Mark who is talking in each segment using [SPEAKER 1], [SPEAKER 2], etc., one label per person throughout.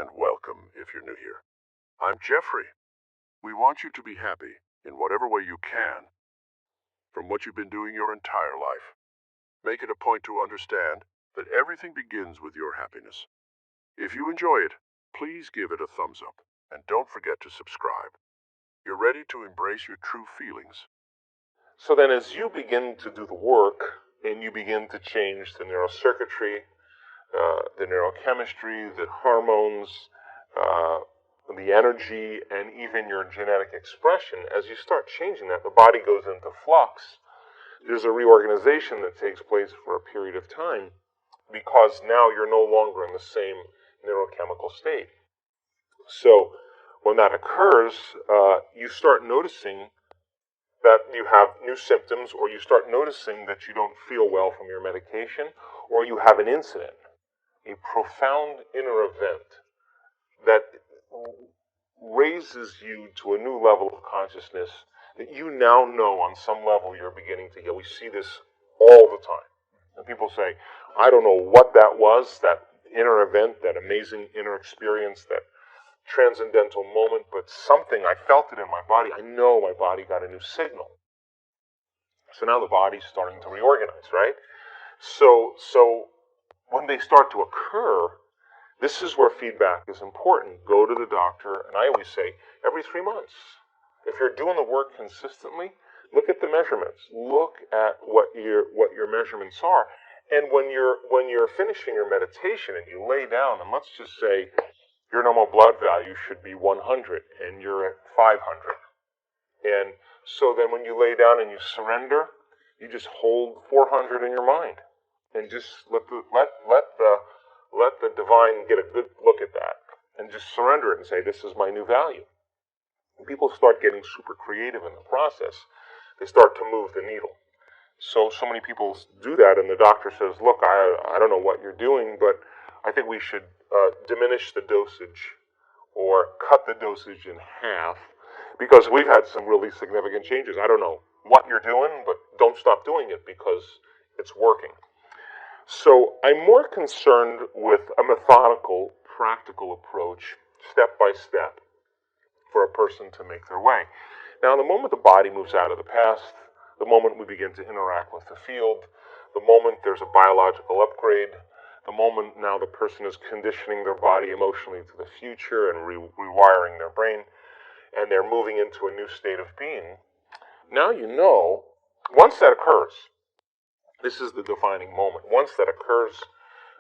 [SPEAKER 1] and welcome if you're new here. I'm Jeffrey. We want you to be happy in whatever way you can from what you've been doing your entire life. Make it a point to understand that everything begins with your happiness. If you enjoy it, please give it a thumbs up and don't forget to subscribe. You're ready to embrace your true feelings.
[SPEAKER 2] So then as you begin to do the work and you begin to change the neurocircuitry, the neurochemistry, the hormones, the energy, and even your genetic expression, as you start changing that, the body goes into flux. There's a reorganization that takes place for a period of time because now you're no longer in the same neurochemical state. So when that occurs, you start noticing that you have new symptoms, or you start noticing that you don't feel well from your medication, or you have an incident, a profound inner event that raises you to a new level of consciousness that you now know on some level you're beginning to get. We see this all the time. And people say, I don't know what that was, that inner event, that amazing inner experience, that transcendental moment, but something, I felt it in my body. I know my body got a new signal. So now the body's starting to reorganize, right? So when they start to occur, this is where feedback is important. Go to the doctor, and I always say every 3 months. If you're doing the work consistently, look at the measurements. Look at what your measurements are. And when you're finishing your meditation and you lay down, and let's just say your normal blood value should be 100 and you're at 500. And so then when you lay down and you surrender, you just hold 400 in your mind and just let the divine get a good look at that and just surrender it and say, this is my new value. And people start getting super creative in the process. They start to move the needle. So many people do that, and the doctor says, look, I don't know what you're doing, but I think we should diminish the dosage or cut the dosage in half because we've had some really significant changes. I don't know what you're doing, but don't stop doing it because it's working. So I'm more concerned with a methodical, practical approach, step by step, for a person to make their way. Now, the moment the body moves out of the past, the moment we begin to interact with the field, the moment there's a biological upgrade, the moment now the person is conditioning their body emotionally to the future and rewiring their brain, and they're moving into a new state of being, now you know, once that occurs, this is the defining moment. Once that occurs,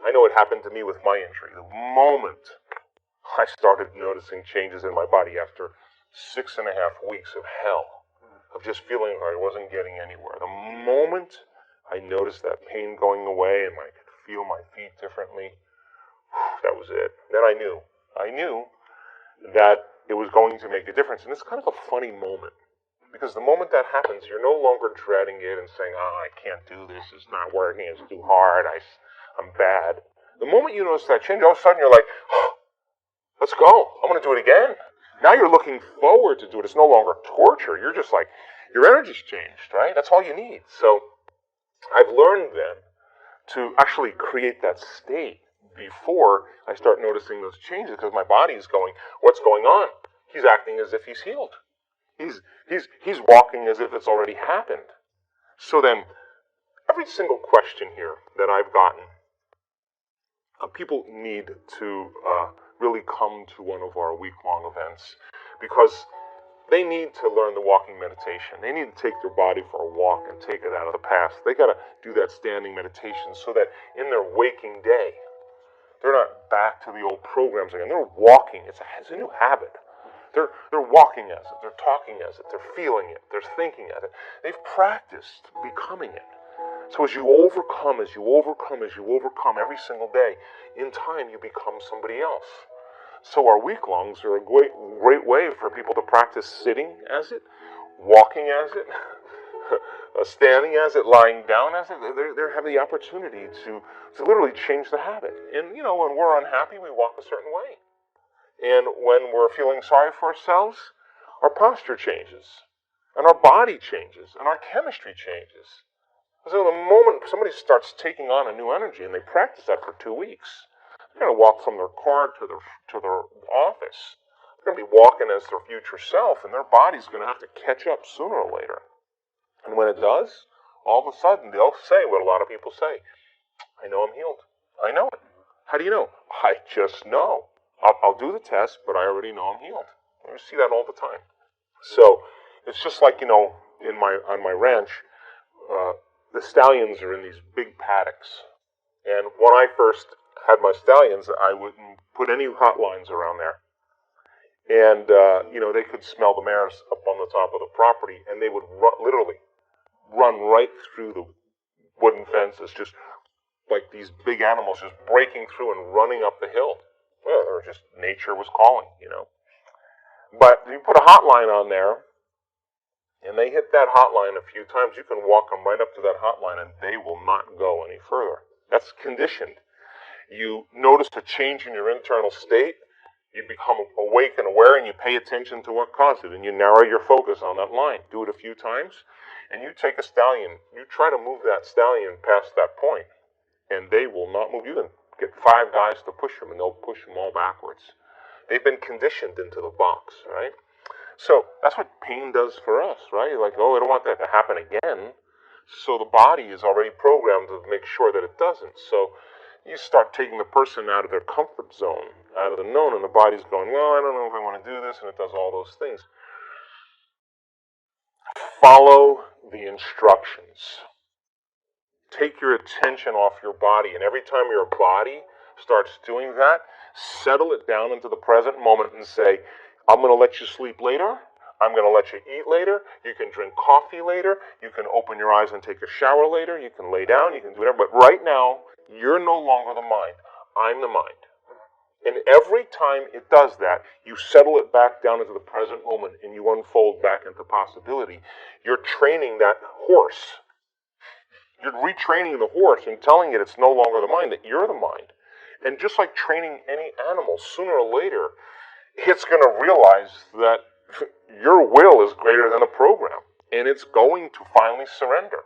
[SPEAKER 2] I know it happened to me with my injury. The moment I started noticing changes in my body after 6.5 weeks of hell, of just feeling like I wasn't getting anywhere. The moment I noticed that pain going away and I could feel my feet differently, that was it. Then I knew that it was going to make a difference. And it's kind of a funny moment, because the moment that happens, you're no longer dreading it and saying, I can't do this, it's not working, it's too hard, I'm bad. The moment you notice that change, all of a sudden you're like, let's go, I'm going to do it again. Now you're looking forward to do it. It's no longer torture. You're just like, your energy's changed, right? That's all you need. So I've learned then to actually create that state before I start noticing those changes, because my body is going, what's going on? He's acting as if he's healed. He's walking as if it's already happened. So then, every single question here that I've gotten, people need to really come to one of our week-long events, because they need to learn the walking meditation. They need to take their body for a walk and take it out of the past. They got to do that standing meditation so that in their waking day, they're not back to the old programs again. They're walking. It's a new habit. They're walking as it. They're talking as it. They're feeling it. They're thinking as it. They've practiced becoming it. So as you overcome every single day, in time you become somebody else. So our week-longs are a great way for people to practice sitting as it, walking as it, standing as it, lying down as it. They have the opportunity to literally change the habit. And, when we're unhappy, we walk a certain way. And when we're feeling sorry for ourselves, our posture changes, and our body changes, and our chemistry changes. So the moment somebody starts taking on a new energy, and they practice that for 2 weeks, They're going to walk from their car to their office. They're going to be walking as their future self, and their body's going to have to catch up sooner or later. And when it does, all of a sudden they'll say what a lot of people say: I know I'm healed. I know it. How do you know? I just know. I'll do the test, but I already know I'm healed. I see that all the time. So it's just like, on my ranch, the stallions are in these big paddocks. And when I first had my stallions, I wouldn't put any hot lines around there. And, they could smell the mares up on the top of the property, and they would literally run right through the wooden fences, just like these big animals just breaking through and running up the hill. Well, or just nature was calling. But you put a hot line on there, and they hit that hot line a few times, you can walk them right up to that hot line, and they will not go any further. That's conditioned. You notice a change in your internal state, you become awake and aware, and you pay attention to what caused it, and you narrow your focus on that line. Do it a few times, and you take a stallion, you try to move that stallion past that point, and they will not move. You can get 5 guys to push them, and they'll push them all backwards. They've been conditioned into the box, right? So that's what pain does for us, right? Like, I don't want that to happen again. So the body is already programmed to make sure that it doesn't. So you start taking the person out of their comfort zone, out of the known, and the body's going, well, I don't know if I want to do this, and it does all those things. Follow the instructions. Take your attention off your body, and every time your body starts doing that, settle it down into the present moment and say, I'm going to let you sleep later. I'm going to let you eat later. You can drink coffee later. You can open your eyes and take a shower later. You can lay down. You can do whatever. But right now, you're no longer the mind. I'm the mind. And every time it does that, you settle it back down into the present moment and you unfold back into possibility. You're training that horse. You're retraining the horse and telling it it's no longer the mind, that you're the mind. And just like training any animal, sooner or later, it's going to realize that your will is greater than the program. And it's going to finally surrender.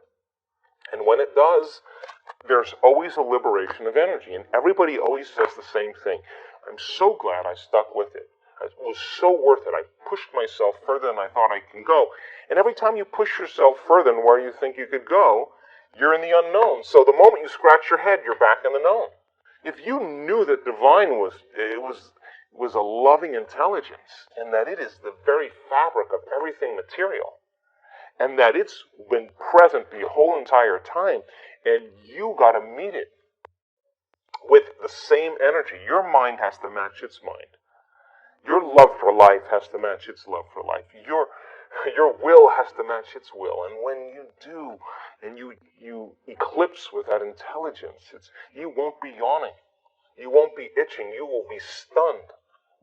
[SPEAKER 2] And when it does, there's always a liberation of energy. And everybody always says the same thing. I'm so glad I stuck with it. It was so worth it. I pushed myself further than I thought I can go. And every time you push yourself further than where you think you could go, you're in the unknown. So the moment you scratch your head, you're back in the known. If you knew that divine was a loving intelligence, and that it is the very fabric of everything material, and that it's been present the whole entire time, and you got to meet it with the same energy. Your mind has to match its mind. Your love for life has to match its love for life. Your will has to match its will. And when you do, and you eclipse with that intelligence, you won't be yawning. You won't be itching. You will be stunned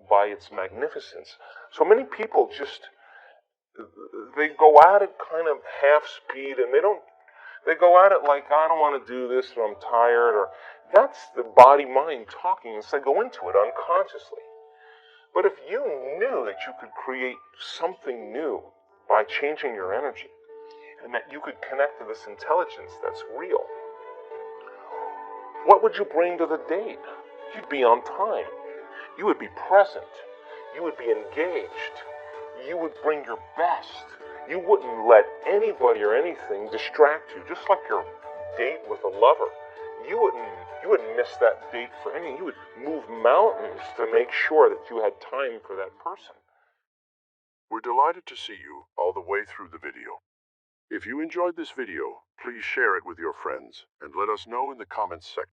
[SPEAKER 2] by its magnificence. So many people they go at it kind of half speed, and they go at it like, I don't want to do this, or I'm tired, or that's the body-mind talking, and so they go into it unconsciously. But if you knew that you could create something new by changing your energy, and that you could connect to this intelligence that's real, what would you bring to the date? You'd be on time. You would be present. You would be engaged. You would bring your best. You wouldn't let anybody or anything distract you, just like your date with a lover. You wouldn't miss that date for anything. You would move mountains to make sure that you had time for that person.
[SPEAKER 1] We're delighted to see you all the way through the video. If you enjoyed this video, please share it with your friends and let us know in the comments section.